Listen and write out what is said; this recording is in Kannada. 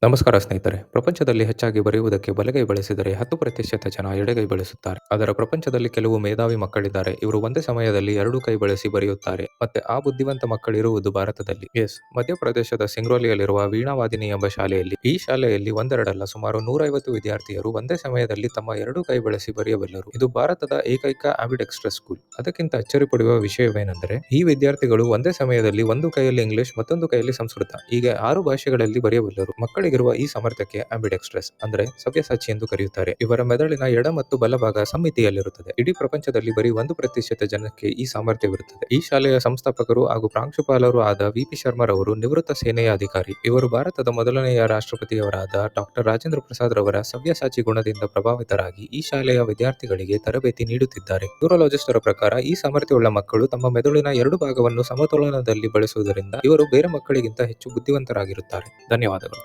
ನಮಸ್ಕಾರ ಸ್ನೇಹಿತರೆ. ಪ್ರಪಂಚದಲ್ಲಿ ಹೆಚ್ಚಾಗಿ ಬರೆಯುವುದಕ್ಕೆ ಬಲಗೈ ಬಳಸಿದರೆ 10% ಜನ ಎಡಗೈ ಬಳಸುತ್ತಾರೆ. ಅದರ ಪ್ರಪಂಚದಲ್ಲಿ ಕೆಲವು ಮೇಧಾವಿ ಮಕ್ಕಳಿದ್ದಾರೆ. ಇವರು ಒಂದೇ ಸಮಯದಲ್ಲಿ ಎರಡೂ ಕೈ ಬಳಸಿ ಬರೆಯುತ್ತಾರೆ. ಮತ್ತೆ ಆ ಬುದ್ಧಿವಂತ ಮಕ್ಕಳಿರುವುದು ಭಾರತದಲ್ಲಿ. ಮಧ್ಯಪ್ರದೇಶದ ಸಿಂಗ್ರೌಲಿಯಲ್ಲಿರುವ ವೀಣಾವಾದಿನಿ ಎಂಬ ಶಾಲೆಯಲ್ಲಿ. ಈ ಶಾಲೆಯಲ್ಲಿ ಒಂದೆರಡಲ್ಲ ಸುಮಾರು 150 ವಿದ್ಯಾರ್ಥಿಯರು ಒಂದೇ ಸಮಯದಲ್ಲಿ ತಮ್ಮ ಎರಡೂ ಕೈ ಬಳಸಿ ಬರೆಯಬಲ್ಲರು. ಇದು ಭಾರತದ ಏಕೈಕ ಆಂಬಿಡೆಕ್ಸ್ಟ್ರಸ್ ಸ್ಕೂಲ್. ಅದಕ್ಕಿಂತ ಅಚ್ಚರಿ ಪಡುವ ವಿಷಯವೇನೆಂದರೆ ಈ ವಿದ್ಯಾರ್ಥಿಗಳು ಒಂದೇ ಸಮಯದಲ್ಲಿ ಒಂದು ಕೈಯಲ್ಲಿ ಇಂಗ್ಲಿಷ್ ಮತ್ತೊಂದು ಕೈಯಲ್ಲಿ ಸಂಸ್ಕೃತ ಹೀಗೆ 6 ಭಾಷೆಗಳಲ್ಲಿ ಬರೆಯಬಲ್ಲರು. ಮಕ್ಕಳಿಗಿರುವ ಈ ಸಾಮರ್ಥ್ಯಕ್ಕೆ ಆಂಬಿಡೆಕ್ಸ್ಟ್ರಸ್ ಅಂದ್ರೆ ಸವ್ಯಸಾಚಿ ಎಂದು ಕರೆಯುತ್ತಾರೆ. ಇವರ ಮೆದುಳಿನ ಎಡ ಮತ್ತು ಬಲಭಾಗ ಸಮ್ಮಿತಿಯಲ್ಲಿರುತ್ತದೆ. ಇಡೀ ಪ್ರಪಂಚದಲ್ಲಿ ಬರೀ 1% ಜನಕ್ಕೆ ಈ ಸಾಮರ್ಥ್ಯವಿರುತ್ತದೆ. ಈ ಶಾಲೆಯ ಸಂಸ್ಥಾಪಕರು ಹಾಗೂ ಪ್ರಾಂಶುಪಾಲರು ಆದ ವಿ.ಪಿ. ಶರ್ಮರವರು ನಿವೃತ್ತ ಸೇನೆಯ ಅಧಿಕಾರಿ. ಇವರು ಭಾರತದ ಮೊದಲನೆಯ ರಾಷ್ಟ್ರಪತಿಯವರಾದ ಡಾಕ್ಟರ್ ರಾಜೇಂದ್ರ ಪ್ರಸಾದ್ ರವರ ಸವ್ಯಸಾಚಿ ಗುಣದಿಂದ ಪ್ರಭಾವಿತರಾಗಿ ಈ ಶಾಲೆಯ ವಿದ್ಯಾರ್ಥಿಗಳಿಗೆ ತರಬೇತಿ ನೀಡುತ್ತಿದ್ದಾರೆ. ನ್ಯೂರೋಲಾಜಿಸ್ಟರ ಪ್ರಕಾರ ಈ ಸಾಮರ್ಥ್ಯವುಳ್ಳ ಮಕ್ಕಳು ತಮ್ಮ ಮೆದುಳಿನ ಎರಡು ಭಾಗವನ್ನು ಸಮತೋಲನದಲ್ಲಿ ಬಳಸುವುದರಿಂದ ಇವರು ಬೇರೆ ಮಕ್ಕಳಿಗಿಂತ ಹೆಚ್ಚು ಬುದ್ಧಿವಂತರಾಗಿರುತ್ತಾರೆ. ಧನ್ಯವಾದಗಳು.